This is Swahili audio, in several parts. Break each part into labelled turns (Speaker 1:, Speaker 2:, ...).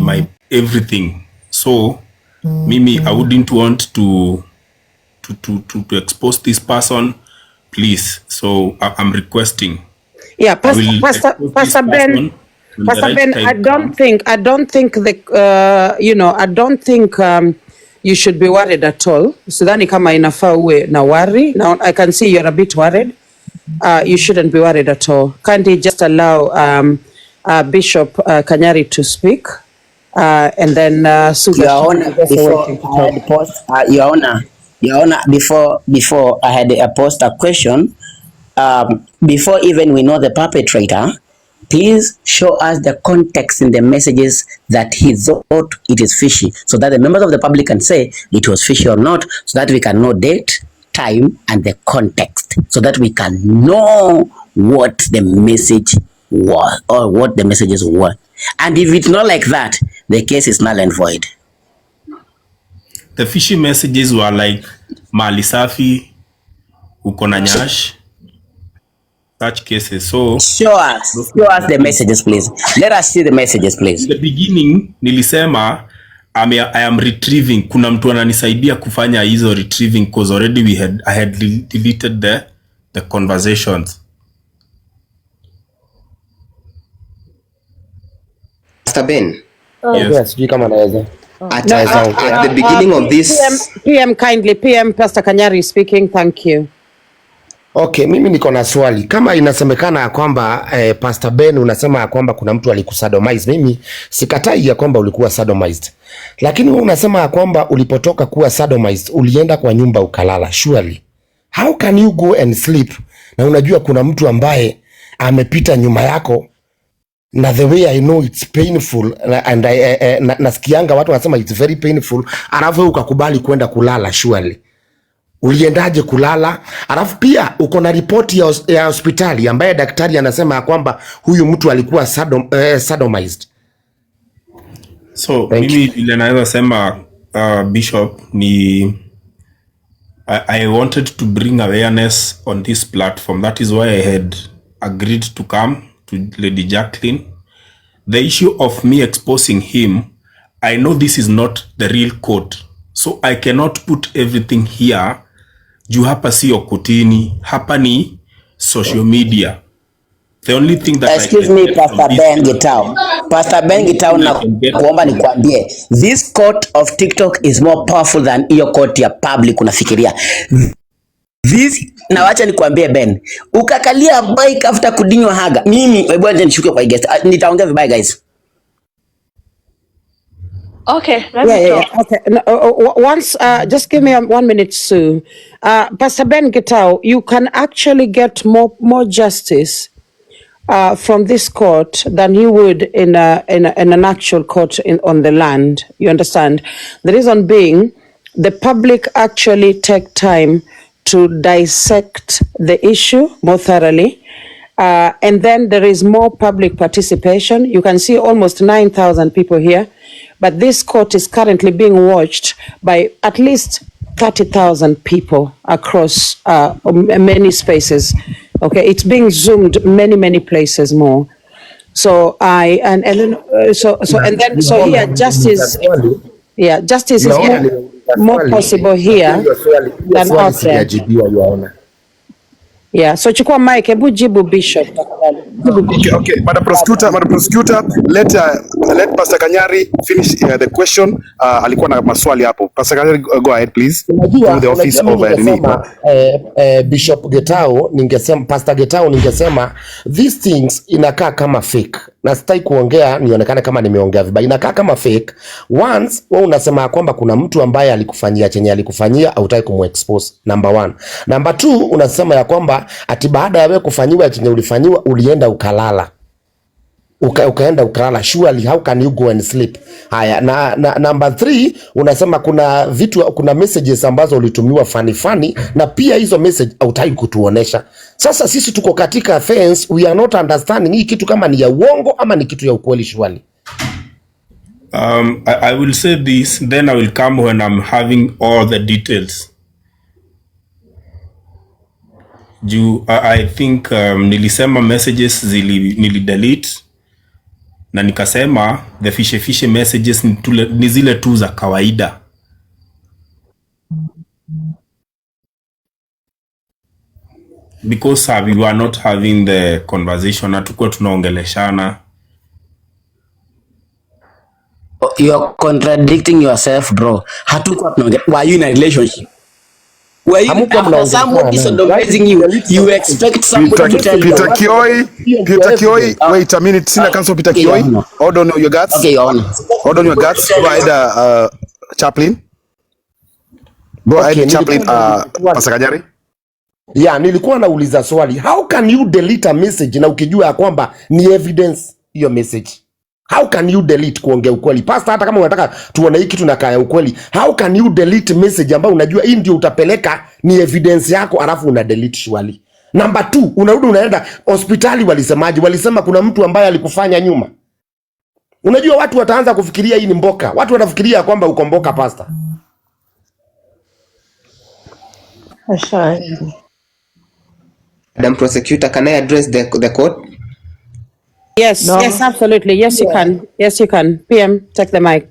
Speaker 1: my everything. So Mimi, I wouldn't want to expose this person, please. So I'm requesting.
Speaker 2: Yeah, Pastor Ben, I don't think the I don't think you should be worried at all. Sidhani kama inafaa uwe na worry. Now I can see you're a bit worried. You shouldn't be worried at all. Can't you just allow Bishop Kanyari to speak? And then
Speaker 3: Your Honor, before I had post, Your Honor, before I had post a question, before even we know the perpetrator, please show us the context in the messages that he thought it is fishy, so that the members of the public can say it was fishy or not, so that we can know date, time, and the context, so that we can know what the message was or what the messages were. And if it's not like that, the case is null and void.
Speaker 1: The fishy messages were like mali safi, uko na nyash, such cases. So
Speaker 3: show us the messages, please. Let us see the messages, please.
Speaker 1: In the beginning nilisema I am retrieving. Kuna mtu ananisaidia kufanya hizo retrieving because already I had deleted the conversations.
Speaker 4: Pastor Ben.
Speaker 5: Yes,
Speaker 4: at the beginning of this
Speaker 2: PM kindly, PM Pastor Kanyari speaking. Thank you.
Speaker 5: Okay, mimi niko na swali. Kama inasemekana ya kwamba Pastor Ben unasema ya kwamba kuna mtu alikusadomize, mimi sikatai ya kwamba ulikuwa sadomized. Lakini wewe unasema ya kwamba ulipotoka kuwa sadomized ulienda kwa nyumba ukalala. Surely, how can you go and sleep na unajua kuna mtu ambaye amepita nyuma yako? Na the way I know it's painful and nasikianga watu wanasema it's very painful, alafu ukakubali kwenda kulala. Surely uliendaje kulala? Alafu pia uko na ripoti ya hospitali ambaye daktari anasema kwamba huyu mtu alikuwa sadomized.
Speaker 1: So mimi ile naweza sema Bishop ni I wanted to bring awareness on this platform. That is why I had agreed to come to Lady Jacqueline. The issue of me exposing him, I know this is not the real court, so I cannot put everything here. Juu hapa sio kotini, hapa ni social media. The only thing that
Speaker 3: excuse me, Pastor Ben Gitau. Pastor Ben Gitau, na kuomba nikwambie, this court of TikTok is more powerful than iyo court ya public unafikiria. This, na wacha nikwambie Ben, ukakalia bike after kudinywa haga. Mimi wewe nje nishuke kwa guest. Nitaongea vibaya guys.
Speaker 2: Okay, okay. No, once, just give me 1 minute, Sue. Pastor Ben Gitau, you can actually get more justice from this court than you would in an actual court on the land. You understand? The reason being, the public actually take time to dissect the issue more thoroughly. And then there is more public participation. You can see almost 9,000 people here. But this court is currently being watched by at least 30,000 people across many spaces. Okay, it's being zoomed many places more. So here justice is more possible here than out there. Yeah, so chukua mic, hebu jibu Bishop.
Speaker 6: Okay, Madam Prosecutor, let Pastor Kanyari finish the question. Alikuwa na maswali hapo. Pastor Kanyari, go ahead please. From the office of
Speaker 5: Bishop Gitau, ningesema Pastor Gitau, ningesema these things inakaa kama fake. Na sitaki kuongea nionekane kama nimeongea vibaya. Inakaa kama fake. Once wewe unasema kwamba kuna mtu ambaye alikufanyia chenye alikufanyia, hautaki kumexpose. Number 1. Number 2, unasema ya kwamba ati baada ya wewe kufanyiwa chenye ulifanyiwa ulienda ukalala. Ukaenda ukalala. Surely how can you go and sleep? Haya, na number 3, unasema kuna messages ambazo ulitumiwa funny na pia hizo message hautaki kutuonesha. Sasa sisi tuko katika fence, we are not understanding hii kitu kama ni ya uongo ama ni kitu ya ukweli. Surely
Speaker 1: I will say this, then I will come when I'm having all the details. I think nilisema messages nilidelete na nikasema the fishy messages ni zile tu za kawaida. Because we were not having the conversation, hatukuwa tunaongeleshana.
Speaker 3: You're contradicting yourself, bro. Hatukuwa tunaongea. Were you in a relationship? Were you after somebody sodomizing you? You expect somebody to tell you.
Speaker 6: Peter Kioi, wait a minute. Sina cancel Peter Kioi. Hold on your guts.
Speaker 3: Okay, Your Honor.
Speaker 6: Hold on your guts. Go ahead, Chaplain. Go ahead, Chaplain, Pastor Kanyari.
Speaker 5: Yeah, nilikuwa nauliza swali. How can you delete a message na ukijua ya kwamba ni evidence hiyo message? How can you delete kuongea ukweli? Pastor, hata kama unataka tuone hiki tunakaya ukweli, how can you delete message ambayo unajua hii ndio utapeleka ni evidence yako alafu una delete shwali? Number 2, unarudi unaenda hospitali, walisemaje? Walisema kuna mtu ambaye alikufanya nyuma. Unajua watu wataanza kufikiria hii ni mboka. Watu watafikiria kwamba uko mboka, Pastor.
Speaker 4: Madam Prosecutor, can I address the court?
Speaker 2: Yes,
Speaker 7: No.
Speaker 2: yes, absolutely. Yes, you can. Yes, you can. PM, take the mic.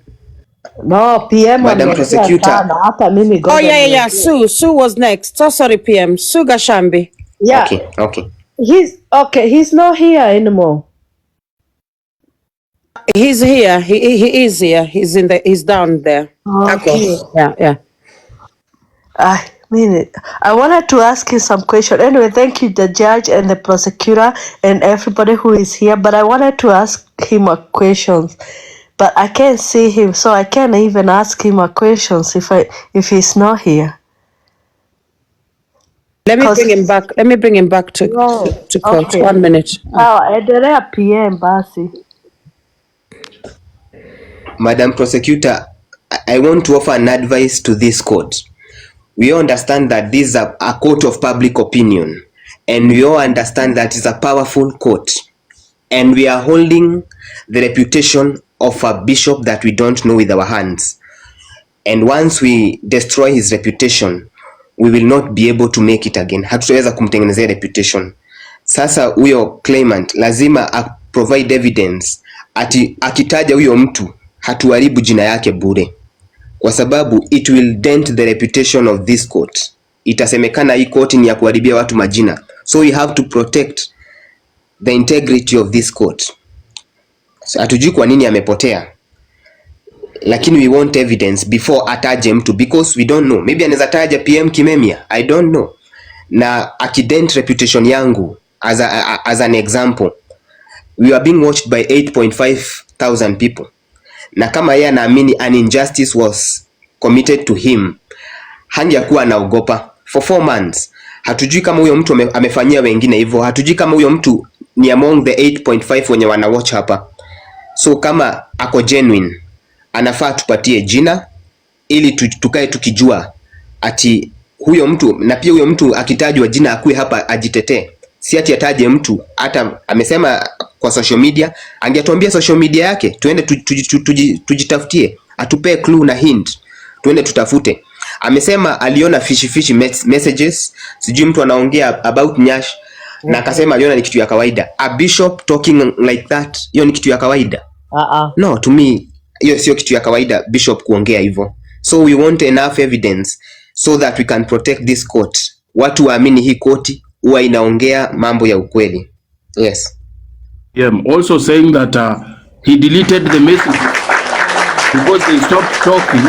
Speaker 7: No, PM
Speaker 4: Madam Prosecutor.
Speaker 7: hata mimi
Speaker 2: Oh, yeah. Sue was next. So sorry, PM. Sue Gashambi.
Speaker 7: Yeah.
Speaker 4: Okay.
Speaker 7: He's not here anymore.
Speaker 2: He's here. He is here. He's down there.
Speaker 7: Okay.
Speaker 2: Yeah.
Speaker 7: I wanted to ask you some question. Anyway, thank you, the judge and the prosecutor and everybody who is here. But I wanted to ask him a question, but I can't see him, so I can't even ask him a question if he's not here.
Speaker 2: Let me bring him back to court.
Speaker 7: Okay.
Speaker 2: 1 minute.
Speaker 7: Endelea PM basi.
Speaker 4: Madam Prosecutor, I want to offer an advice to this court. We all understand that this is a court of public opinion, and we all understand that it's a powerful court, and we are holding the reputation of a bishop that we don't know with our hands. And once we destroy his reputation, we will not be able to make it again. Hatutaweza kumtengenezea reputation. Sasa huyo claimant lazima provide evidence ati akitaja huyo mtu hatuharibu jina yake bure, kwa sababu it will dent the reputation of this court. Itasemekana hii court ni ya kuharibia watu majina, so we have to protect the integrity of this court. So hatujui kwa nini amepotea, lakini we want evidence before ataje mtu, because we don't know, maybe anaweza taja PM Kimemia, I don't know, na akident reputation yangu as an example. We are being watched by 8,500 people, na kama yeye anaamini an injustice was committed to him, hangiakuwa anaogopa for 4 months. Hatujui kama huyo mtu amefanyia wengine hivyo, hatujui kama huyo mtu ni among the 8.5 wenye wana watch hapa. So kama ako genuine, anafaa tupatie jina ili tukae tukijua ati huyo mtu, na pia huyo mtu akitajwa jina akue hapa ajitetee, si ati ataje mtu hata amesema kwa social media. Angetuambia social media yake, tuende tujitafutie, atupe clue na hint, tuende tutafute. Amesema aliona fishy messages, sijui mtu anaongea about Nyash, na akasema aliona ni kitu ya kawaida. A bishop talking like that, hiyo ni kitu ya kawaida? No, to me hiyo sio kitu ya kawaida bishop kuongea hivyo. So we want enough evidence so that we can protect this court. Watu waamini hii koti huwa inaongea mambo ya ukweli. Yes.
Speaker 8: Yeah, also saying that he deleted the message because they stopped talking.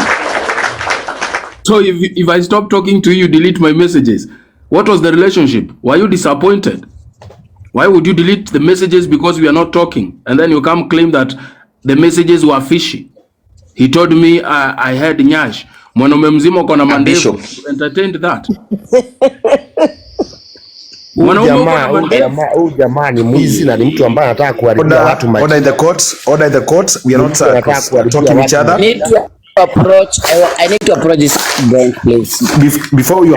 Speaker 8: So if I stop talking to you, you delete my messages. What was the relationship? Were you disappointed? Why would you delete the messages because we are not talking? And then you come claim that the messages were fishy. He told me I had Nyash. Mwanaume mzima uko na mandevu. Entertained that.
Speaker 5: Jamaa ni mwizi na ni mtu ambaye anataka kuharibia watu maisha.
Speaker 6: Order in the court. We are not talking each other.
Speaker 3: I need to approach this bench, please.
Speaker 6: Before you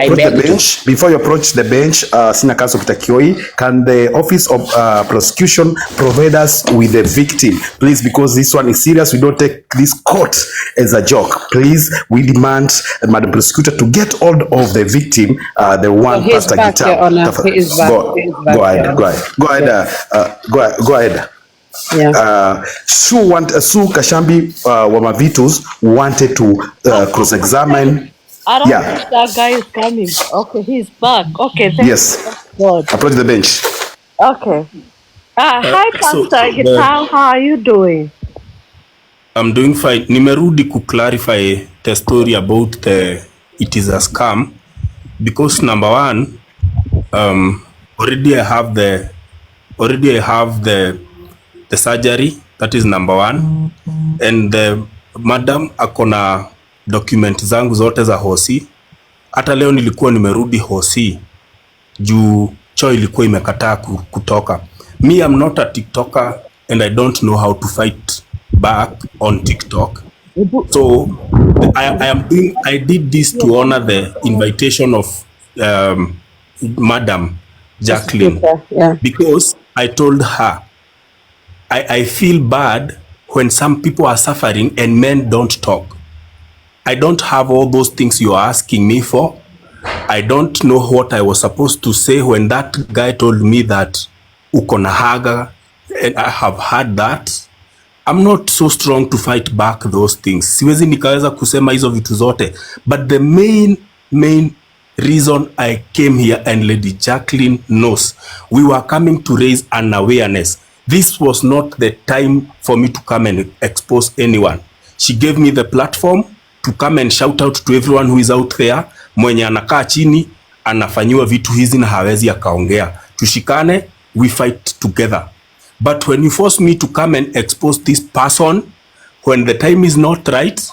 Speaker 6: approach the bench, Sina Counsel Peter Kioi, can the Office of Prosecution provide us with the victim, please? Because this one is serious. We don't take this court as a joke. Please, we demand Madam Prosecutor to get hold of the victim, the one Pastor Gitau.
Speaker 2: Go ahead.
Speaker 6: Go ahead. Sue Kashambi Wamavitus wanted to cross-examine.
Speaker 7: I don't think that guy is coming. Okay, he's back. Okay, thank God.
Speaker 6: Approach the bench.
Speaker 7: Okay. Hi, Pastor Gitau. How are you doing?
Speaker 1: I'm doing fine. Nimerudi ku clarify the story about it is a scam because number one, already I have the surgery. That is number one, and the madam akona document zangu zote za hosi. Hata leo nilikuwa nimerudi hosi juu choo ilikuwa imekataa kutoka. Me, I'm not a TikToker and I don't know how to fight back on TikTok. So I did this to honor the invitation of Madam Jacqueline, because I told her I feel bad when some people are suffering and men don't talk. I don't have all those things you're asking me for. I don't know what I was supposed to say when that guy told me that uko na haga, and I have heard that. I'm not so strong to fight back those things. Siwezi nikaweza kusema hizo vitu zote. But the main reason I came here, and Lady Jacqueline knows, we were coming to raise an awareness. This was not the time for me to come and expose anyone. She gave me the platform to come and shout out to everyone who is out there. Mwenye anakaa chini anafanyiwa vitu hizi na hawezi akaongea. Tushikane, we fight together. But when you force me to come and expose this person when the time is not right,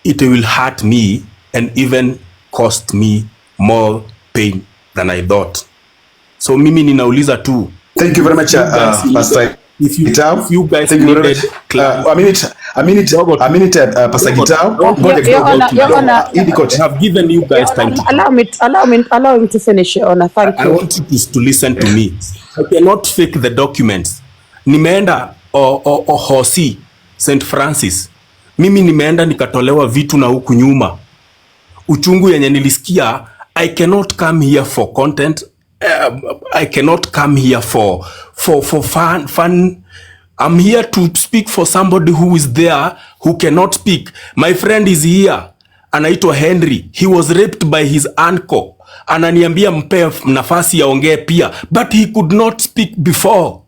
Speaker 1: it will hurt me and even cost me more pain than I thought. So mimi ninauliza tu.
Speaker 6: Thank you very much, Pastor Gitau.
Speaker 1: If you guys needed
Speaker 6: a minute, Pastor Gitau.
Speaker 1: I have given you guys time to
Speaker 2: allow him to finish, Your Honor. Thank you.
Speaker 1: I want you to listen to me. I cannot fake the documents. Nimeenda Hosi St. Francis. Mimi nimeenda nikatolewa vitu na huku nyuma. Uchungu yenye nilisikia. I cannot come here for content. I cannot come here for fun. I'm here to speak for somebody who is there who cannot speak. My friend is here. Anaitwa Henry. He was raped by his uncle. Ananiambia mpe nafasi yaongee pia. But he could not speak before.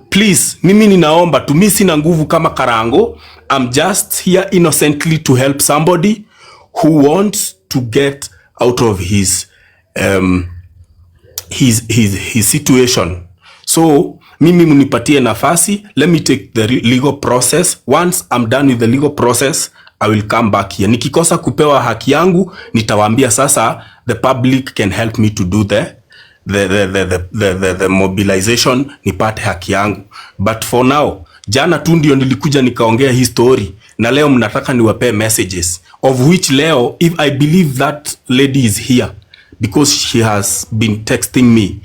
Speaker 1: Please, mimi ninaomba tu, mimi sina nguvu kama Karango. I'm just here innocently to help somebody who wants to get out of his situation. So mimi munipatie nafasi. Let me take the legal process. Once I'm done with the legal process, I will come back here. Nikikosa kupewa haki yangu, nitawaambia sasa the public can help me to do the mobilization, nipate haki yangu. But for now, jana tu ndio nilikuja nikaongea hii story, na leo mnataka niwape messages, of which leo, if I believe that lady is here because she has been texting me.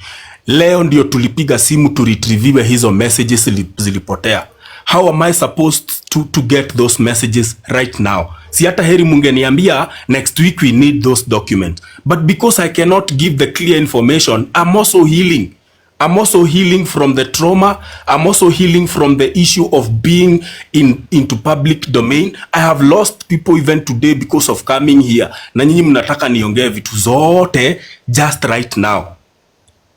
Speaker 1: Leo ndio tulipiga simu to retrieve hizo messages zilipotea. How am I supposed to get those messages right now? Si hata heri mungeniambia next week we need those documents. But because I cannot give the clear information, I'm also healing. I'm also healing from the trauma. I'm also healing from the issue of being into public domain. I have lost people even today because of coming here. Na nyinyi mnataka niongee vitu zote just right now.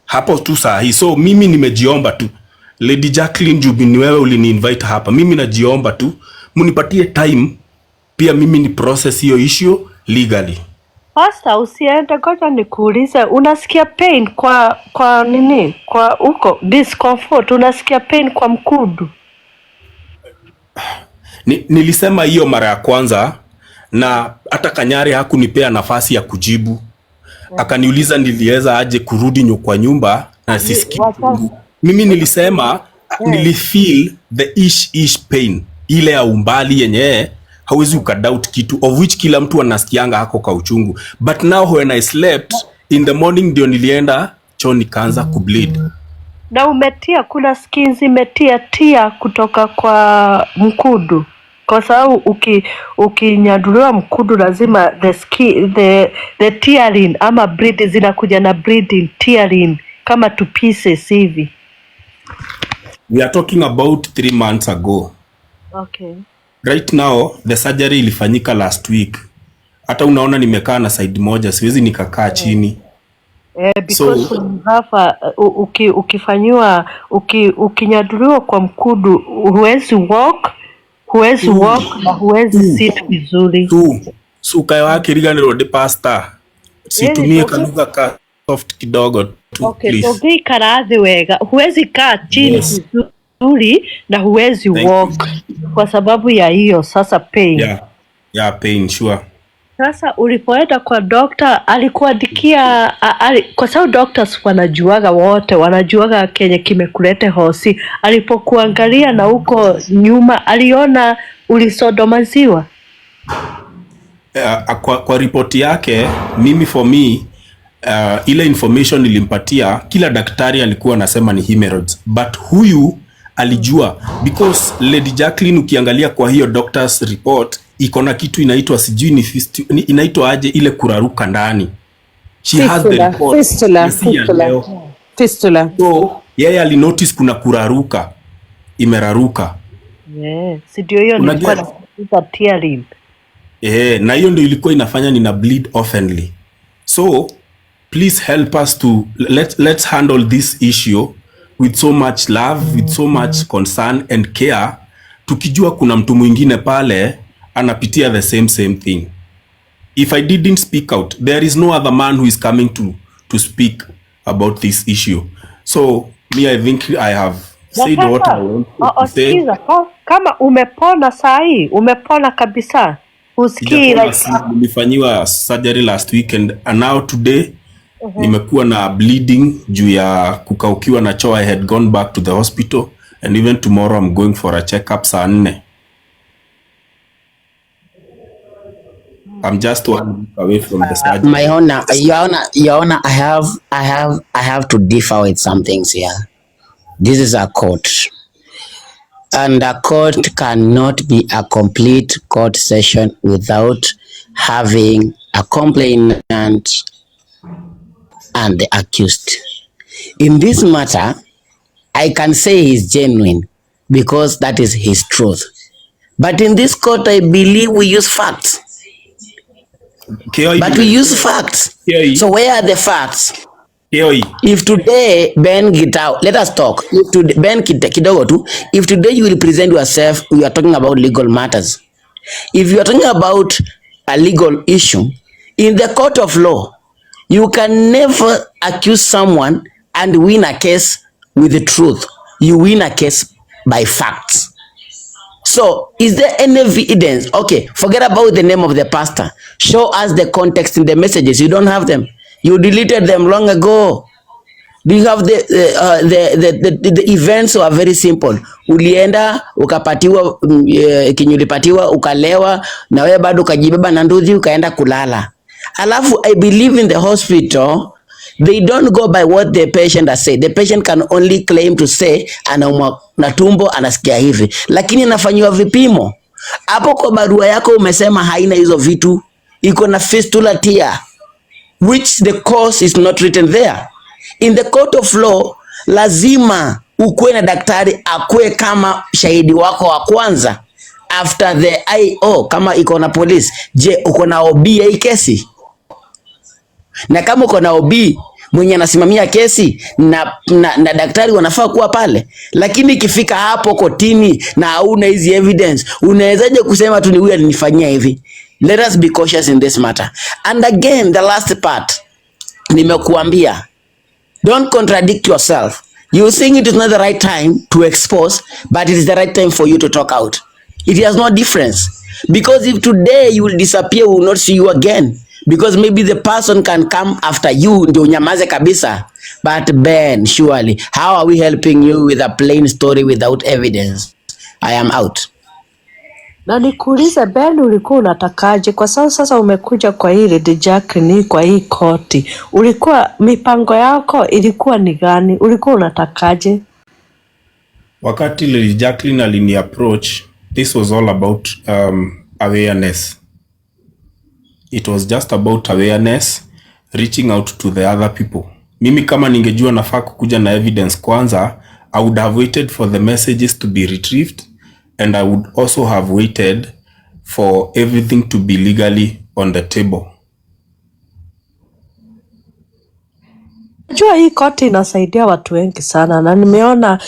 Speaker 1: Hapo tu sahi. So mimi nimejiomba tu. Lady Jacqueline Jubi, ni wewe ulini-invite hapa. Mimi najiomba tu, munipatie time pia mimi ni process hiyo issue legally.
Speaker 7: Pastor, usiende, ngoja nikuulize, unasikia pain kwa nini? Kwa uko discomfort, unasikia pain kwa mkudu?
Speaker 1: Nilisema hiyo mara ya kwanza, na hata Kanyari hakunipea nafasi ya kujibu. Akaniuliza niliweza aje kurudi kwa nyumba na sisikii. Mimi nilisema nilifeel the ish pain, ile ya umbali yenye hawezi ukadoubt kitu, of which kila mtu anasikianga hako kwa uchungu. But now when I slept in the morning ndio nilienda choo nikaanza kubleed.
Speaker 7: Na umetia, kuna skins imetia kutoka kwa mkudu, kwa sababu ukinyaduliwa mkudu lazima the tearing ama bleed zinakuja na bleeding tearing kama two pieces hivi.
Speaker 1: We are talking about 3 months ago.
Speaker 7: Okay.
Speaker 1: Right now, the surgery ilifanyika last week. Hata unaona nimekaa na side moja, siwezi nikakaa chini.
Speaker 7: Because
Speaker 1: So,
Speaker 7: when you have ukifanyiwa ukinyaduliwa kwa mkudu huwezi walk na huwezi sit vizuri.
Speaker 1: So ukae wake riganirwo ndi pastor. Situmie kanugha ka soft kidogo tu,
Speaker 7: okay,
Speaker 1: please.
Speaker 7: so ikarathi wega, huwezi kaa chini vizuri na huwezi walk kwa sababu ya hiyo sasa pain.
Speaker 1: Yeah, pain, sure.
Speaker 7: Sasa ulipoenda kwa doctor alikuandikia kwa sababu doctors wanajuaga kenye kimekulete hosi. Alipokuangalia na huko nyuma aliona ulisodomaziwa?
Speaker 1: Kwa ripoti yake mimi for me ile information nilimpatia, kila daktari alikuwa anasema ni hemorrhoids, but huyu alijua because Lady Jacqueline ukiangalia kwa hiyo doctor's report iko na kitu inaitwa sijui ni inaitwa aje ile kuraruka ndani. She has the report.
Speaker 2: Fistula.
Speaker 1: So yeye alinotice kuna kuraruka, imeraruka.
Speaker 7: Si ndio hiyo nilikuwa na tearing.
Speaker 1: Na hiyo ndio ilikuwa inafanya nina bleed oftenly. So please help us to let's handle this issue with so much love, with so much concern and care, tukijua kuna mtu mwingine pale anapitia the same thing. If I didn't speak out, there is no other man who is coming to speak about this issue. So me, I think I have said what I want to say.
Speaker 7: Kama umepona sahi, umepona kabisa. Usikii
Speaker 1: nilifanyiwa surgery last weekend and now today nimekuwa na bleeding juu ya kukaukiwa na choo. I had gone back to the hospital and even tomorrow I'm going for a check-up saa 4. I'm just 1 week away from the surgery.
Speaker 3: My honor, Your Honor, I have to differ with some things here. This is a court. And a court cannot be a complete court session without having a complainant and the accused. In this matter, I can say he's genuine because that is his truth. But in this court, I believe we use facts. But we use facts. So where are the facts? If today, Ben Gitau, let us talk. If today, Ben kidogo tu, if today you will present yourself, we are talking about legal matters. If you are talking about a legal issue, in the court of law, you can never accuse someone and win a case with the truth. You win a case by facts. So, is there any evidence? Okay, forget about the name of the pastor. Show us the context in the messages. You don't have them. You deleted them long ago. Do you have the events are very simple. Ulienda, ukapatiwa, kinyulipatiwa, ukalewa, na wewe bado ukajibeba na nduthi, ukaenda kulala. Alafu, I believe in the hospital, they don't go by what the patient has said. The patient can only claim to say, anaumwa na tumbo, anasikia hivi. Lakini anafanywa vipimo. Hapo kwa barua yako umesema haina hizo vitu. Iko na fistula tear, which the cause is not written there. In the court of law, lazima ukuwe na daktari akue kama shahidi wako wa kwanza. After the IO, kama iko na police, je, uko na OB ya hii kesi? Na kama uko na OB mwenye anasimamia kesi na daktari wanafaa kuwa pale. Lakini ikifika hapo kotini na hauna hizi evidence, unawezaje kusema tu ni huyu alinifanyia hivi? Let us be cautious in this matter. And again, the last part, nimekuambia, don't contradict yourself. You think it is not the right time to expose, but it is the right time for you to talk out. It has no difference. Because if today you will disappear, we will not see you again. Because maybe the person can come after you, ndio unyamaze kabisa. But Ben, surely, how are we helping you with a plain story without evidence? I am out.
Speaker 7: Na nikuulize Ben, ulikuwa unatakaje? Kwa sasa umekuja kwa hii Lady Jacqueline, kwa hii koti. Ulikuwa, mipango yako ilikuwa ni gani? Ulikuwa unatakaje?
Speaker 1: Wakati Lady Jacqueline alini approach, this was all about awareness. It was just about awareness, reaching out to the other people. Mimi kama ningejua nafaa kukuja na evidence kwanza, I would have waited for the messages to be retrieved, and I would also have waited for everything to be legally on the table.
Speaker 7: Najua hii koti inasaidia watu wengi sana na nimeona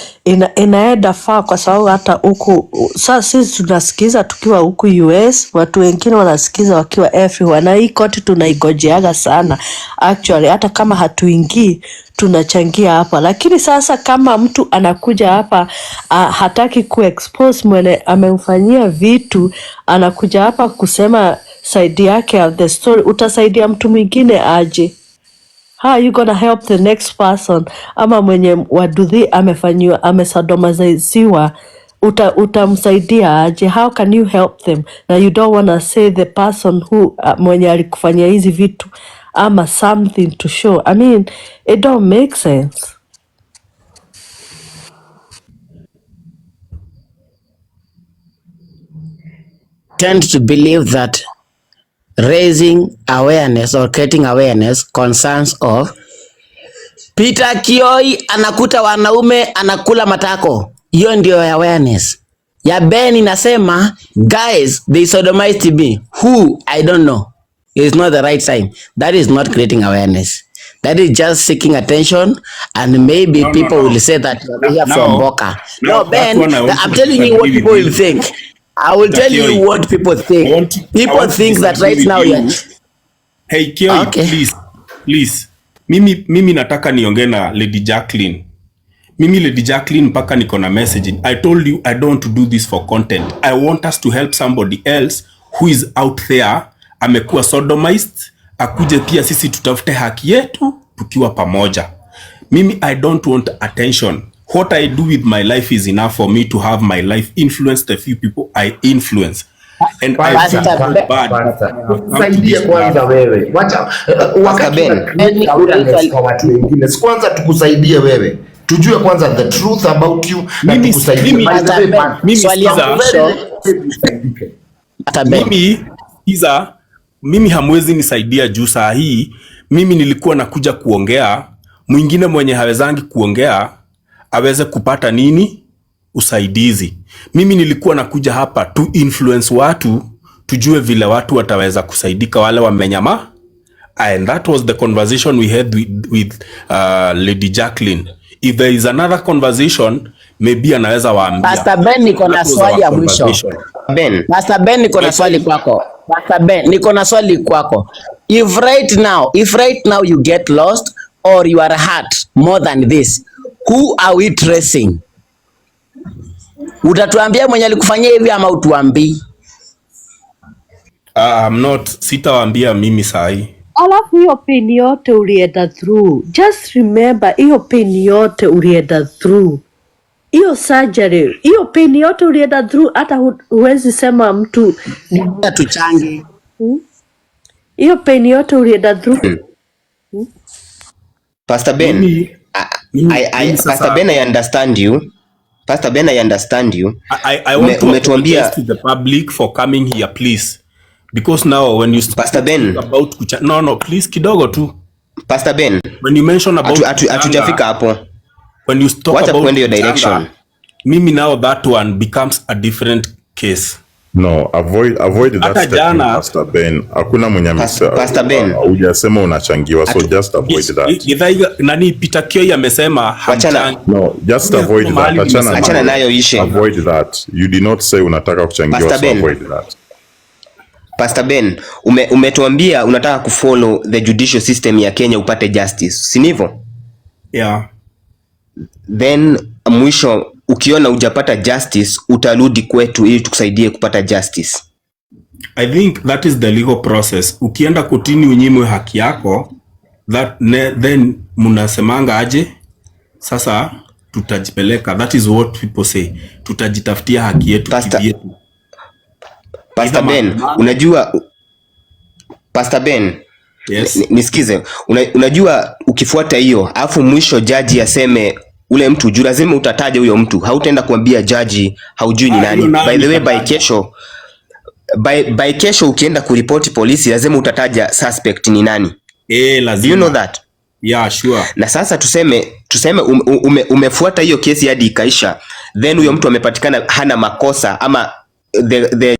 Speaker 7: inaenda faa kwa sababu hata huku sasa sisi tunasikiza tukiwa huku US, watu wengine wanasikiza wakiwa everywhere, na hii koti tunaigojeaga sana actually, hata kama hatuingii tunachangia hapa. Lakini sasa kama mtu anakuja hapa hataki kuexpose mwene amemfanyia vitu, anakuja hapa kusema side yake of the story, utasaidia mtu mwingine aje? How are you gonna help the next person? Ama mwenye waduthi amefanywa amesadomaziwa, utamsaidia aje? How can you help them? Na you don't wanna say the person who mwenye alikufanyia hizi vitu ama something to show. I mean, it don't make sense.
Speaker 3: Tend to believe that raising awareness or creating awareness concerns of Peter Kioi anakuta wanaume anakula matako. Hiyo ndio awareness. Ya Ben inasema guys they sodomized me. Who? I don't know. It's not the right time. That is not creating awareness. That is just seeking attention, and maybe people will say that you're here from Boca. No, Ben, I'm telling you what people will think. I will tell you what people think. People think that right now you're...
Speaker 1: Hey Kioi, okay. Please. Mimi nataka niongee na Lady Jacqueline. Mimi Lady Jacqueline mpaka niko na message. I told you I don't want to do this for content. I want us to help somebody else who is out there amekuwa sodomized, akuje pia sisi tutafute haki yetu tukiwa pamoja. Mimi I don't want attention. What I do with my life is enough for me to have my life influence the few people I influence. And I feel bad.
Speaker 5: Tusaidie kwanza wewe. Wacha wakati kwa watu wengine. Kwanza tukusaidie wewe. Tujue kwanza the truth about you na tukusaidie.
Speaker 1: Mimi hamwezi nisaidia juu saa hii. Mimi nilikuwa nakuja kuongea, mwingine mwenye hawezangi kuongea aweze kupata nini? Usaidizi. Mimi nilikuwa nakuja hapa to influence watu, tujue vile watu wataweza kusaidika wale wamenyama. And that was the conversation we had with Lady Jacqueline. If there is another conversation, maybe anaweza waambia.
Speaker 3: Pastor Ben, niko na swali ya mwisho. Pastor Ben, niko na swali kwako. Pastor Ben, niko na swali kwako. If right now you get lost or you are hurt more than this, who are we tracing? Utatuambia mwenye alikufanyia hivi ama utuambii?
Speaker 1: Sitawaambia mimi sahi.
Speaker 7: Alafu hiyo pain yote ulienda through. Just remember hiyo pain yote ulienda through. Hiyo surgery, hiyo pain yote ulienda through, hata huwezi sema mtu
Speaker 3: ni tuchange.
Speaker 7: Hiyo pain yote ulienda through.
Speaker 4: Pastor Ben, Pastor Ben, I understand you. Pastor Ben, I understand you.
Speaker 1: I want to apologize to the public for coming here, please. Because now when you
Speaker 4: Pastor Ben
Speaker 1: about please kidogo tu.
Speaker 4: Pastor Ben,
Speaker 1: when you mention about
Speaker 4: hatujafika hapo.
Speaker 1: When you talk
Speaker 4: about
Speaker 1: your
Speaker 4: direction,
Speaker 1: mimi now that one becomes a different case.
Speaker 9: No, avoid that statement, Pastor Ben. Hakuna mwenye
Speaker 4: Pastor Ben
Speaker 9: hujasema unachangiwa, so just avoid that.
Speaker 1: Nani Peter Kioi amesema
Speaker 9: hachangi. No, just avoid that.
Speaker 4: Achana nayo ishe.
Speaker 9: Avoid that. You did not say unataka kuchangiwa, so avoid that.
Speaker 4: Pastor Ben, umetuambia unataka kufollow the judicial system ya Kenya upate justice, si ndivyo?
Speaker 1: Yeah.
Speaker 4: Then mwisho ukiona hujapata justice utarudi kwetu ili tukusaidie kupata justice.
Speaker 1: I think that is the legal process. Ukienda kotini unyimwe haki yako, then munasemanga aje? Sasa tutajipeleka. That is what people say. Tutajitafutia haki yetu kivyetu.
Speaker 4: Pastor Ben, unajua Pastor Ben,
Speaker 1: yes.
Speaker 4: Nisikize. Unajua ukifuata hiyo, afu mwisho jaji aseme ule mtu juu, lazima utataja huyo mtu. Hautaenda kuambia jaji haujui ni nani. By the way, by kesho ukienda kuripoti polisi lazima utataja suspect ni nani.
Speaker 1: Lazima.
Speaker 4: Do you know that?
Speaker 1: Yeah, sure.
Speaker 4: Na sasa tuseme umefuata hiyo kesi hadi ikaisha, then huyo mtu amepatikana hana makosa, ama the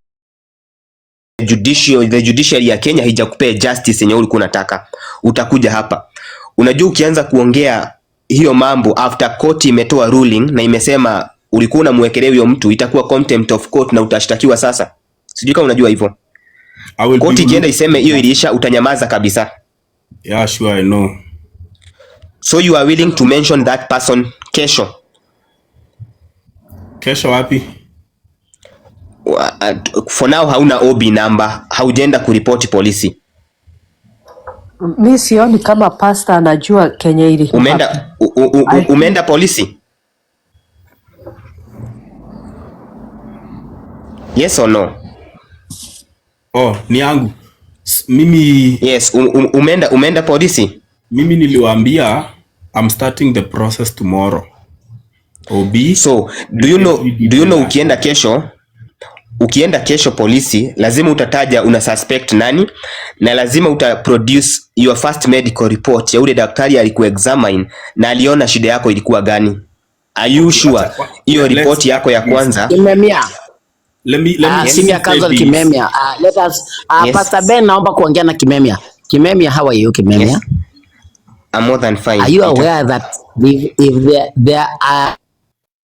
Speaker 4: judiciary ya Kenya haijakupea justice yenye ulikuwa unataka, utakuja hapa. Unajua ukianza kuongea hiyo mambo after court imetoa ruling na imesema ulikuwa unamwekelea huyo mtu, itakuwa contempt of court na utashtakiwa sasa. Sijui kama unajua hivyo. Court ikienda iseme hiyo iliisha, utanyamaza kabisa.
Speaker 1: Yeah, sure, I know.
Speaker 4: So you are willing to mention that person kesho?
Speaker 1: Kesho wapi?
Speaker 4: For now hauna OB number, haujaenda kuripoti polisi.
Speaker 7: Mi sioni kama pastor anajua Kenya ili.
Speaker 4: Umeenda polisi? Yes or no?
Speaker 1: Oh, ni yangu. Mimi
Speaker 4: yes, umeenda polisi?
Speaker 1: Mimi niliwaambia I'm starting the process tomorrow. OB.
Speaker 4: So, do you know ukienda kesho polisi, lazima utataja una suspect nani, na lazima produce your first medical report ya ule daktari alikuexamine na aliona shida yako ilikuwa gani. Are you sure hiyo report yako ya kwanza?
Speaker 3: Kimemia.
Speaker 1: Let me
Speaker 3: senior counsel Kimemia. Let us yes. Pastor Ben, naomba kuongea na Kimemia. Kimemia, how are you, Kimemia?
Speaker 4: Yes. I'm more than fine.
Speaker 3: Are you aware that if there are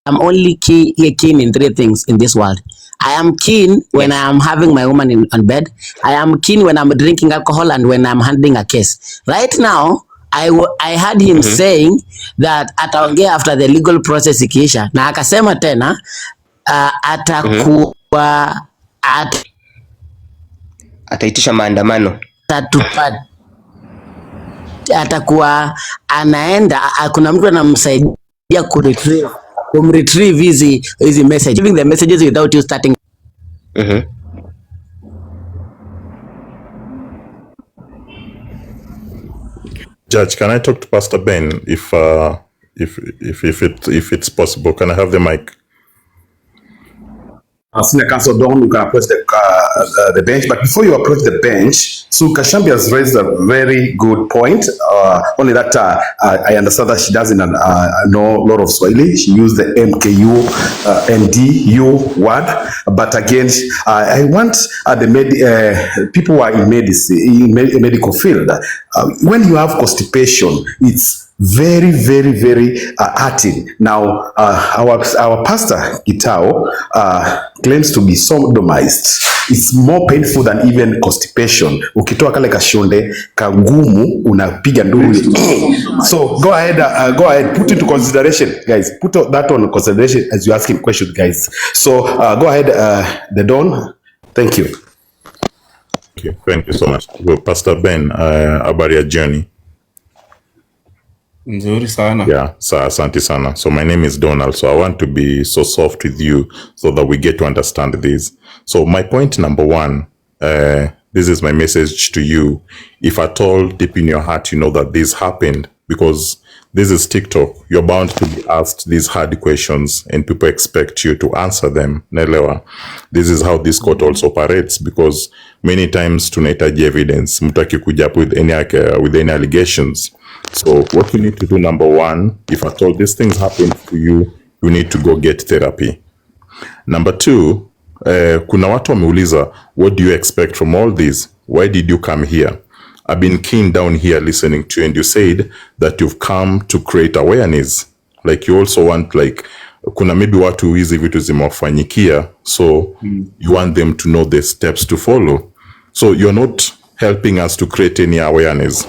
Speaker 3: I'm only keen in three things in this world? I am keen when I am having my woman on bed. I am keen when I'm drinking alcohol and when I'm handling a case. Right now, I had him saying that ataongea after the legal process ikiisha, na akasema tena atakuwa
Speaker 4: ataitisha maandamano,
Speaker 3: atakuwa anaenda, kuna mtu anamsaidia kumretrieve hizi message, giving the messages without you starting.
Speaker 9: Judge, can I talk to Pastor Ben if it's possible? Can I have the mic?
Speaker 6: Senior Counsel Don, you can approach the bench. But before you approach the bench, so Kashambi has raised a very good point. Only that I understand that she doesn't know a lot of Swahili. She used the MKU, NDU word. But again, I want the people who are in medicine, in medical field, when you have constipation, it's very, very, very hurting. Now, our pastor Gitau claims to be sodomized. It's more painful than even constipation. Ukitoa kale kashonde kagumu unapiga nduru. So go ahead, put into consideration, guys. Put that on consideration as you asking questions, guys. So go ahead, the Don. Thank you.
Speaker 9: Okay, thank you so much. Well, Pastor Ben, habari ya jioni.
Speaker 1: Nzuri sana.
Speaker 9: Yeah, asante sana. So my name is Donald, so I want to be so soft with you so that we get to understand this. So my point number one, this is my message to you. If at all deep in your heart you know that this happened, because this is TikTok, you're bound to be asked these hard questions and people expect you to answer them. Nelewa. This is how this court also operates, because many times tunahitaji evidence. Mtu akikuja up with any allegations. So what you need to do, number one, if at all these things happen to you, you need to go get therapy. Number two, kuna watu wameuliza, what do you expect from all this? Why did you come here? I've been keen down here listening to you, and you said that you've come to create awareness. Like you also want, like, kuna maybe watu hizi vitu zimewafanyikia, so you want them to know the steps to follow. So you're not helping us to create any awareness,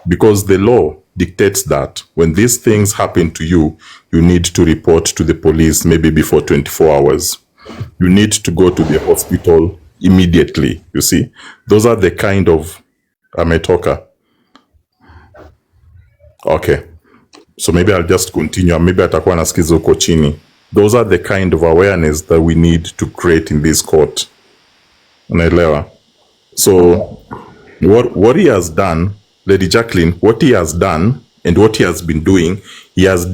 Speaker 9: because the law dictates that when these things happen to you, you need to report to the police maybe before 24 hours. You need to go to the hospital immediately, you see. Those are the kind of ametoka. Okay. So maybe I'll just continue. Maybe atakuwa nasikiza uko chini. Those are the kind of awareness that we need to create in this court. Unaelewa? So what he has done, Lady Jacqueline, what he has done and what he has been doing, he has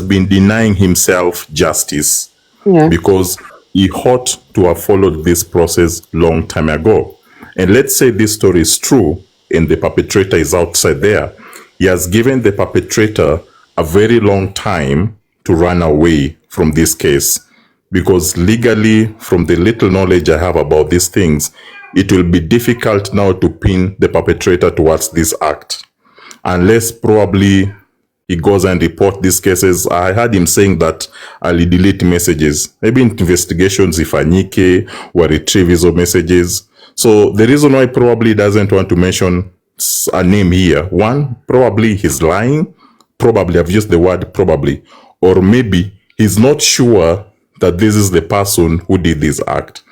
Speaker 9: been denying himself justice.
Speaker 2: Yeah.
Speaker 9: Because he ought to have followed this process long time ago. And let's say this story is true and the perpetrator is outside there. he has given the perpetrator a very long time to run away from this case, because legally, from the little knowledge I have about these things, it will be difficult now to pin the perpetrator towards this act, unless probably he goes and report these cases. I heard him saying that I'll delete messages. Maybe investigations ifanyike or retrieve hizo messages. So the reason why probably doesn't want to mention a name here, one, probably he's lying. Probably, I've used the word probably. Or maybe he's not sure that this is the person who did this act.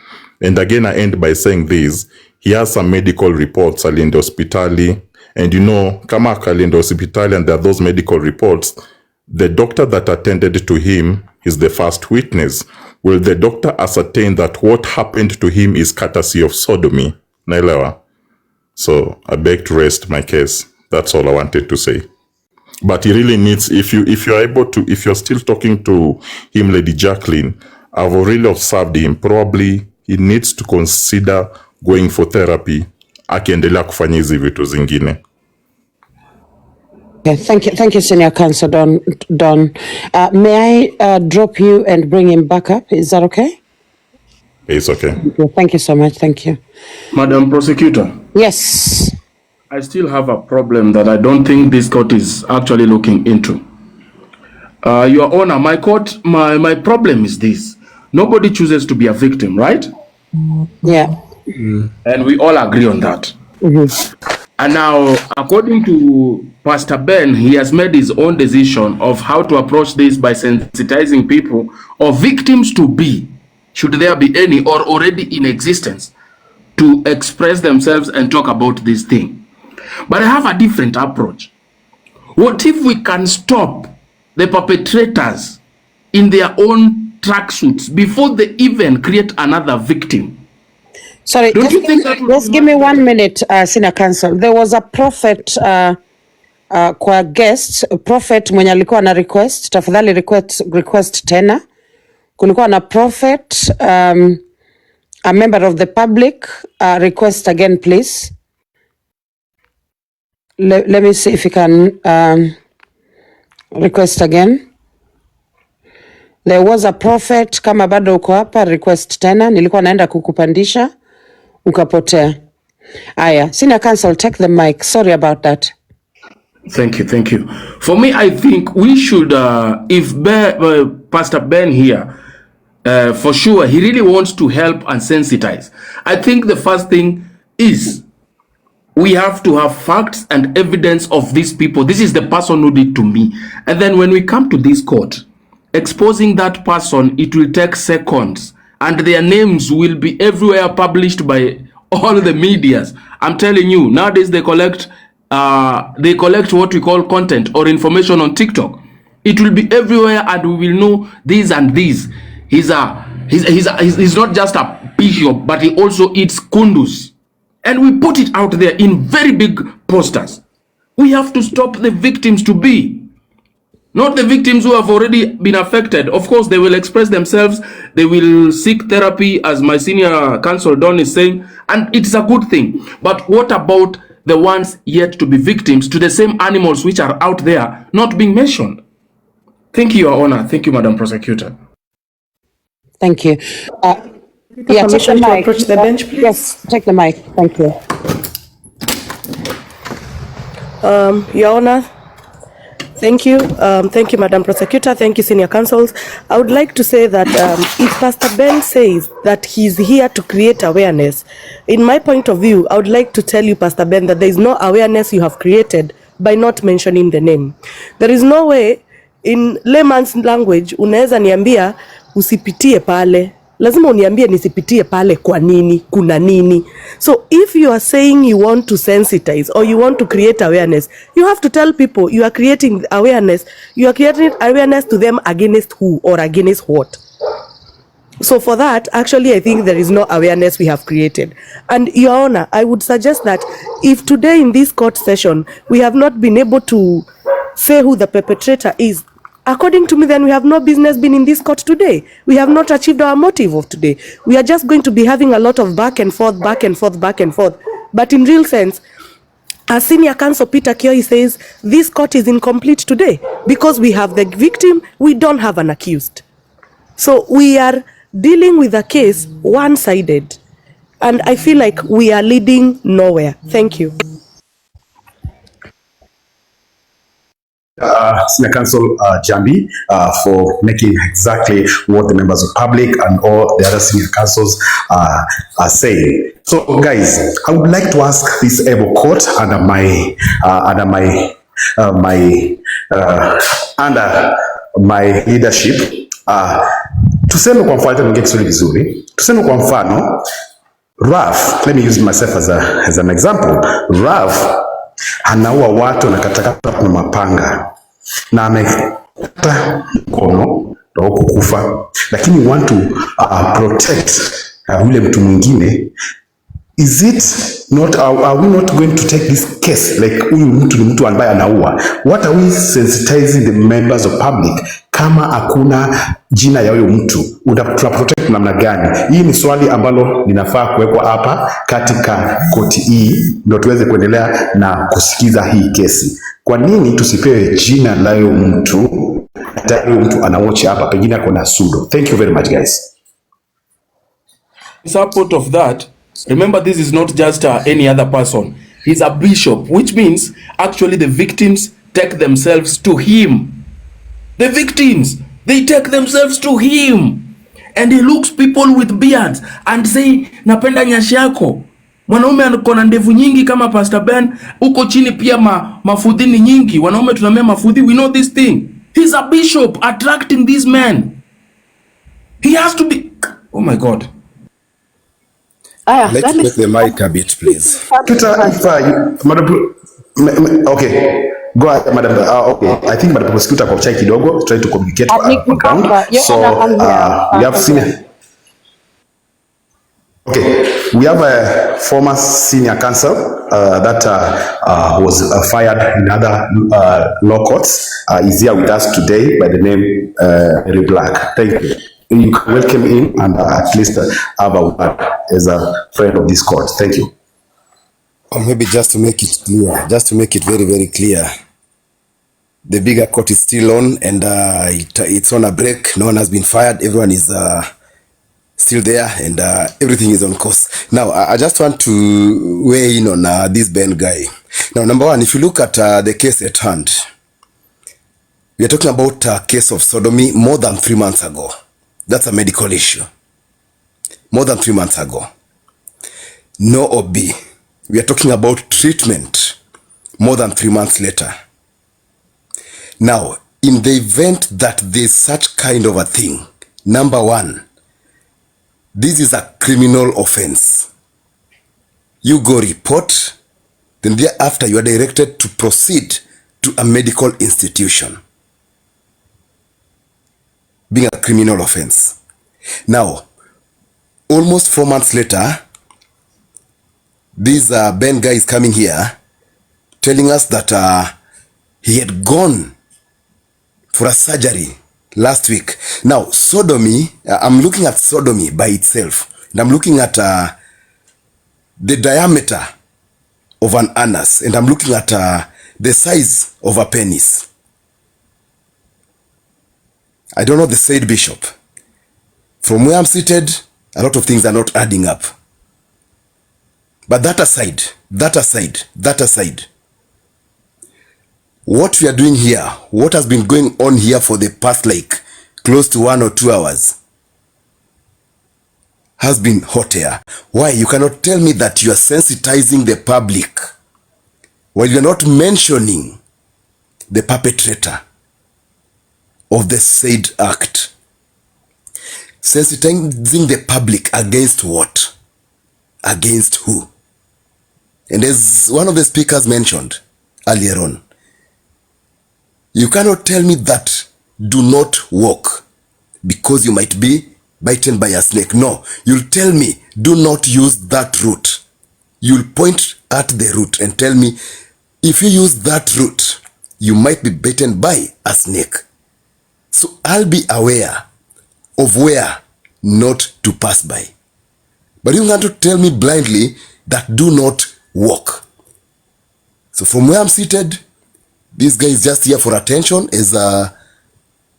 Speaker 9: And again, I end by saying this. He has some medical reports alienda hospitali. And you know, kama alienda hospitali and there are those medical reports, the doctor that attended to him is the first witness. Will the doctor ascertain that what happened to him is courtesy of sodomy? Naelewa. So I beg to rest my case. That's all I wanted to say. But he really needs, if you're able to, if you're still talking to him, Lady Jacqueline, I've really observed him. Probably he needs to consider going for therapy. Akiendelea kufanya hizi vitu zingine.
Speaker 2: Okay, thank you, Senior Counsel Don. May I drop you and bring him back up? Is that okay?
Speaker 9: It's okay.
Speaker 2: Thank you so much. Thank you.
Speaker 8: Madam Prosecutor.
Speaker 2: Yes.
Speaker 8: I still have a problem that I don't think this court is actually looking into. Your Honor, my problem is this. Nobody chooses to be a victim, right?
Speaker 2: Yeah.
Speaker 8: And we all agree on that. And now, according to Pastor Ben, he has made his own decision of how to approach this by sensitizing people or victims to be, should there be any or already in existence, to express themselves and talk about this thing. But I have a different approach. What if we can stop the perpetrators in their own tracksuits before they even create another victim?
Speaker 2: Sorry, just give me 1 minute, Senior Counsel. There was a prophet kwa guest, prophet mwenye alikuwa na request, tafadhali request tena. Kulikuwa na prophet, a member of the public, request again, please. Let me see if you can request again. There was a prophet, kama bado uko hapa, request tena. Nilikuwa naenda kukupandisha, ukapotea. Aya, Senior Counsel, take the mic. Sorry about that.
Speaker 8: Thank you. For me, I think we should, if Pastor Ben here, for sure, he really wants to help and sensitize. I think the first thing is we have to have facts and evidence of these people. This is the person who did to me. And then when we come to this court, exposing that person, it will take seconds. And their names will be everywhere published by all the medias. I'm telling you, nowadays they collect what we call content or information on TikTok. It will be everywhere and we will know these and these. He's not just a bishop, but he also eats kundus. And we put it out there in very big posters. We have to stop the victims to be. Not the victims who have already been affected. Of course, they will express themselves. They will seek therapy, as my senior counsel Don is saying. And it's a good thing. But what about the ones yet to be victims to the same animals which are out there not being mentioned? Thank you, Your Honor. Thank you, Madam Prosecutor.
Speaker 2: Thank you. Yeah, take the mic. Approach the bench, please. Yes, take the mic. Thank you.
Speaker 10: Your Honor, thank you. Thank you, Madam Prosecutor. Thank you, Senior Counsels. I would like to say that if Pastor Ben says that he's here to create awareness, in my point of view, I would like to tell you, Pastor Ben, that there is no awareness you have created by not mentioning the name. There is no way, in layman's language, unaweza niambia usipitie pale. Lazima uniambie nisipitie pale kwa nini, kuna nini. So if you are saying you want to sensitize or you want to create awareness, you have to tell people you are creating awareness. You are creating awareness to them against who or against what. So for that, actually, I think there is no awareness we have created. And Your Honor, I would suggest that if today in this court session, we have not been able to say who the perpetrator is, according to me, then we have no business being in this court today. We have not achieved our motive of today. We are just going to be having a lot of back and forth. But in real sense, Senior Counsel Peter Kioi says this court is incomplete today because we have the victim, we don't have an accused. So we are dealing with a case one-sided, and I feel like we are leading nowhere. Thank you.
Speaker 6: Senior Counsel Jambi for making exactly what the members of public and all the other senior councils are saying. So, guys, I would like to ask this able court under my leadership, tuseme kwa mfano, ninge Kiswahili vizuri, tuseme kwa mfano Raf, let me use myself as an example. Raf anaua watu na katakata kwa mapanga na amekata mkono na kukufa, lakini want to protect yule mtu mwingine. Is it not, are we not going to take this case like huyu mtu ni mtu ambaye anaua? What are we sensitizing the members of public kama hakuna jina ya huyo mtu? Tuna namna gani? Hii ni swali ambalo linafaa kuwekwa hapa katika koti hii ndio tuweze kuendelea na kusikiza hii kesi. Kwa nini tusipewe jina la huyo mtu? Hata huyo mtu anaoche hapa, pengine ako na sudo. Thank you very much, guys.
Speaker 8: Support of that. Remember, this is not just any other person. He's a bishop, which means actually the victims take themselves to him. The victims, they take themselves to him. And he looks people with beards and say, napenda nyashi yako. Mwanaume anakona ndevu nyingi kama Pastor Ben. Uko chini pia mafudhini nyingi. Wanaume tunamea mafudhi. We know this thing. He's a bishop attracting these men. He has to be... Oh my God.
Speaker 11: Let's make the mic a bit, please.
Speaker 6: Madam, okay, go ahead, Madam. Okay, I think Madam Prosecutor kwa chai kidogo, try to communicate on ground. So we have senior. Okay, we have a former senior counsel that was fired in other law courts. Is here with us today by the name Mary Black. Thank you. You can welcome him and at least have a word as a friend of this court. Thank you.
Speaker 11: Or maybe just to make it clear, just to make it very, very clear, the bigger court is still on and it's on a break. No one has been fired. Everyone is still there and everything is on course. Now, I just want to weigh in on this Ben guy. Now, number one, if you look at the case at hand, we are talking about a case of sodomy more than 3 months ago. That's a medical issue. More than 3 months ago. No OB. We are talking about treatment more than 3 months later. Now, in the event that there's such kind of a thing, number one, this is a criminal offense. You go report, then thereafter you are directed to proceed to a medical institution. Being a criminal offense. Now, almost 4 months later, this Ben guy is coming here telling us that he had gone for a surgery last week. Now, sodomy, I'm looking at sodomy by itself. And I'm looking at the diameter of an anus. And I'm looking at the size of a penis. I don't know the said bishop. From where I'm seated, a lot of things are not adding up. But that aside, what we are doing here, what has been going on here for the past like close to 1 or 2 hours has been hot air. Why? You cannot tell me that you are sensitizing the public while you're not mentioning the perpetrator of the said act. Sensitizing the public against what? Against who? And as one of the speakers mentioned earlier on, you cannot tell me that do not walk because you might be bitten by a snake. No, you'll tell me do not use that route. You'll point at the route and tell me if you use that route, you might be bitten by a snake. So I'll be aware of where not to pass by. But you want to tell me blindly that do not walk. So from where I'm seated, this guy is just here for attention, as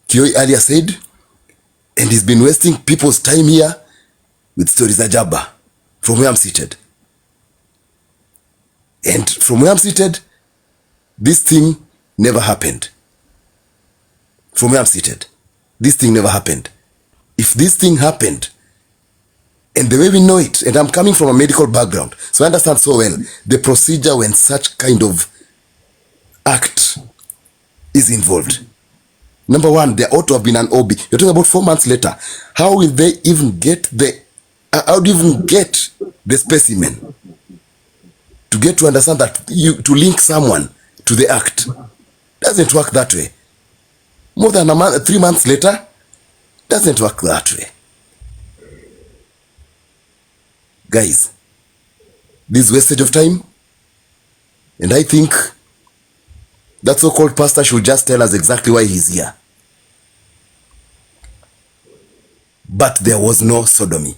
Speaker 11: Kioi earlier said, and he's been wasting people's time here with stories ajaba. From where I'm seated. And from where I'm seated, this thing never happened. From where I'm seated, this thing never happened. If this thing happened, and the way we know it, and I'm coming from a medical background, so I understand so well the procedure when such kind of act is involved. Number one, there ought to have been an OB. You're talking about 4 months later. How will they even get how do you even get the specimen to get to understand that to link someone to the act? Doesn't work that way. More than a month, 3 months later, doesn't work that way. Guys, this wastage of time, and I think that so-called pastor should just tell us exactly why he's here. But there was no sodomy.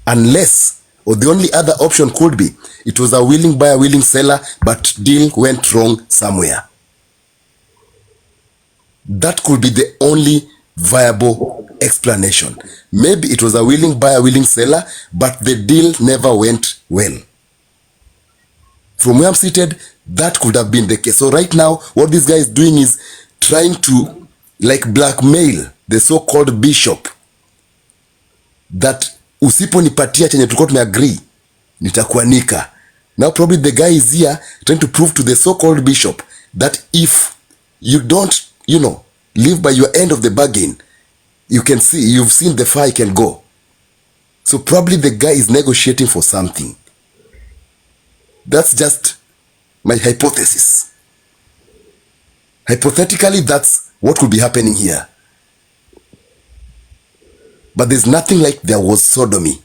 Speaker 11: Unless, or the only other option could be, it was a willing buyer, willing seller, but deal went wrong somewhere. That could be the only viable explanation. Maybe it was a willing buyer, willing seller, but the deal never went well. From where I'm seated, that could have been the case. So right now, what this guy is doing is trying to blackmail the so-called bishop, that usiponipatia chenye tulikuwa tumeagree nitakuanika. Now probably the guy is here trying to prove to the so-called bishop that if you don't, live by your end of the bargain, you've seen the fire can go. So probably the guy is negotiating for something. That's just my hypothesis. Hypothetically, that's what could be happening here. But there's nothing like there was sodomy.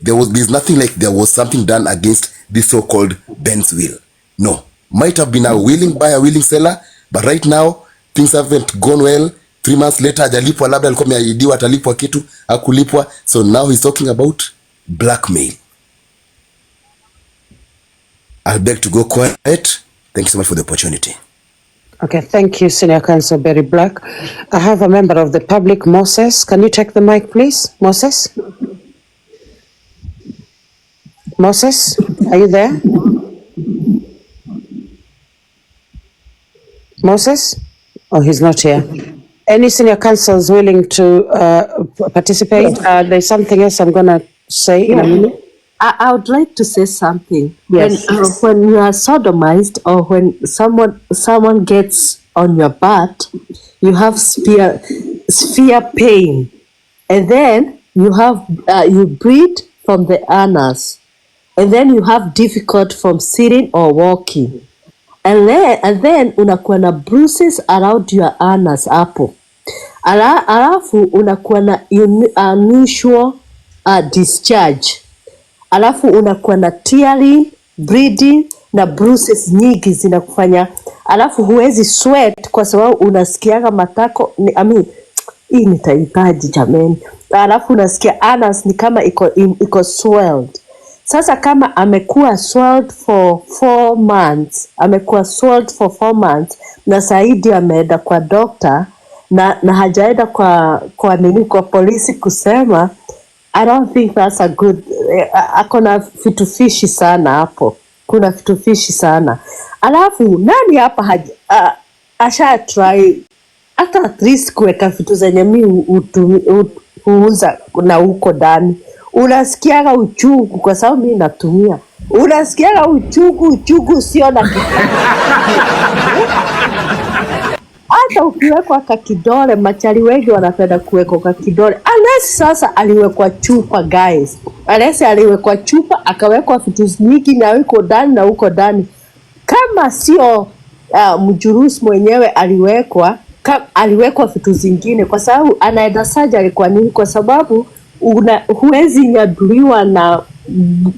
Speaker 11: There's nothing like there was something done against this so-called Ben's will. No. Might have been a willing buyer, willing seller, but right now, things haven't gone well. 3 months later, hajalipwa, labda alikuwa ameahidiwa atalipwa kitu, hakulipwa. So now he's talking about blackmail. I'll beg to go quiet. Thank you so much for the opportunity.
Speaker 2: Okay, thank you, Senior Counsel Barry Black. I have a member of the public, Moses. Can you take the mic, please? Moses? Moses, are you there? Moses? Oh, he's not here. Any senior counsels willing to participate? There's something else I'm going to say in a minute.
Speaker 7: I would like to say something.
Speaker 2: Yes.
Speaker 7: When you are sodomized, or when someone gets on your butt, you have sphere pain, and then you have you breathe from the anus, and then you have difficulty from sitting or walking, and then unakuwa na bruises around your anus hapo. Alafu unakuwa na unusual discharge. Alafu unakuwa na tearing, bleeding na bruises nyingi zinakufanya. Alafu huwezi sweat kwa sababu unasikiaga matako, hii nitahitaji jameni. Alafu unasikia anus ni kama iko swelled. Sasa kama amekuwa swelled for 4 months, na saidi ameenda kwa doctor na hajaenda kwa polisi kusema, I don't think that's a good, akona vitu fishi sana hapo. Kuna vitu fishi sana. Alafu, nani hapa asha try, at least kuweka vitu zenye mi huuza na huko ndani. Unasikiaga uchungu kwa sababu mimi natumia. Unasikiaga uchungu sio na hata ukiwekwa kakidole, machali wengi wanapenda kuwekwa kakidole. Unless sasa aliwekwa chupa, guys. Unless aliwekwa chupa, akawekwa vitu nyingi na huko ndani na huko ndani. Kama sio mjurusi mwenyewe aliwekwa vitu zingine, kwa sababu anaenda surgery. Kwa nini? Kwa sababu huwezi nyaduliwa na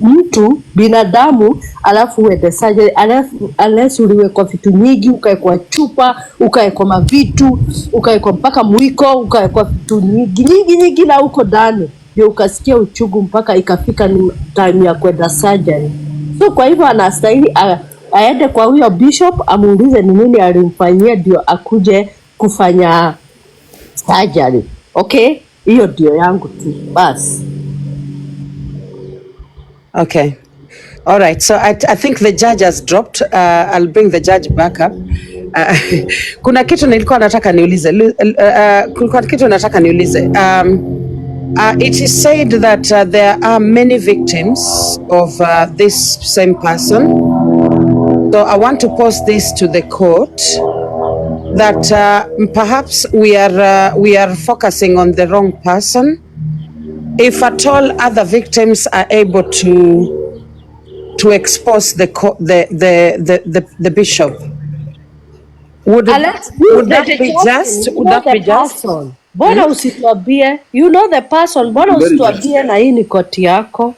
Speaker 7: mtu binadamu alafu uende surgery, unless uliwekwa vitu nyingi, ukaekwa chupa, ukaekwa mavitu, ukaekwa mpaka mwiko, ukaekwa vitu nyingi na uko ndani, ndio ukasikia uchungu mpaka ikafika ni time ya kwenda surgery. So kwa hivyo anastahili aende kwa huyo bishop amuulize ni nini alimfanyia ndio akuje kufanya surgery. Okay, hiyo ndio yangu tu basi.
Speaker 2: Okay. All right. So I think the judge has dropped. I'll bring the judge back up. Kuna kitu nilikuwa nataka niulize. Kulikuwa kitu nataka niulize. It is said that there are many victims of this same person. So I want to pose this to the court that perhaps we are focusing on the wrong person. If at all other victims are able to expose the bishop, would that be just? Would that be just?
Speaker 7: Mbona usituambie? You know the person. Mbona usituambie na hii ni koti yako?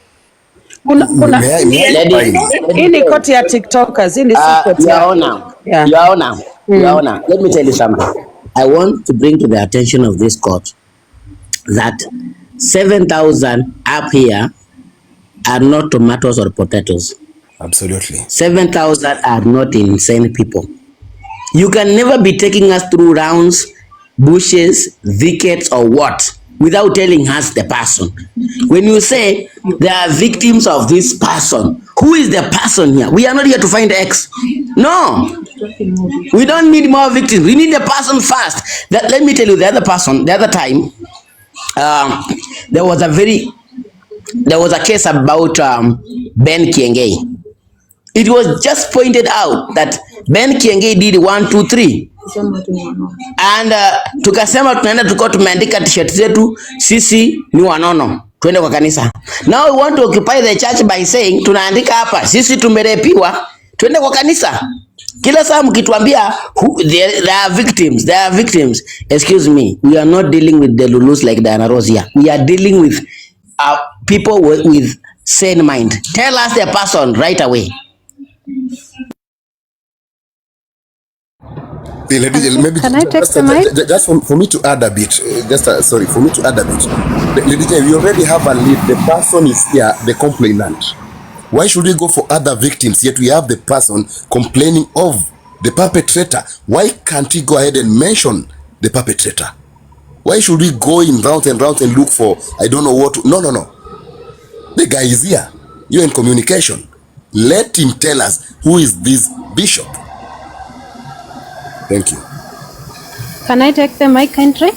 Speaker 2: Hii ni koti ya TikTokers. Hii ni koti ya
Speaker 3: Your Honor, let me tell you something. I want to bring to the attention of this court that 7,000 up here are not tomatoes or potatoes.
Speaker 11: Absolutely.
Speaker 3: 7,000 are not insane people. You can never be taking us through rounds, bushes, thickets, or what without telling us the person. When you say there are victims of this person, who is the person here? We are not here to find X. No. We don't need more victims. We need the person first. Let me tell you the other person, the other time, there was a case about Ben Kiengei. It was just pointed out that Ben Kiengei did 1, 2, 3. And tukasema tunaenda tukao tumeandika t-shirt zetu sisi ni wanono twende kwa kanisa. Now we want to occupy the church by saying tunaandika hapa sisi tumerepiwa twende kwa kanisa. Kila saa mkituambia there are victims. Excuse me, we are not dealing with the lulus like Diana Rose here. We are dealing with people with sane mind. Tell us the person right away.
Speaker 11: Maybe
Speaker 12: can I take the mic?
Speaker 11: Just for me to add a bit, for me to add a bit. We already have a lead. The person is here, the complainant. Why should we go for other victims, yet we have the person complaining of the perpetrator? Why can't we go ahead and mention the perpetrator? Why should we go in round and round and look for, I don't know what to, no. The guy is here. You're in communication. Let him tell us who is this bishop. Thank you.
Speaker 12: Can I take the mic, country?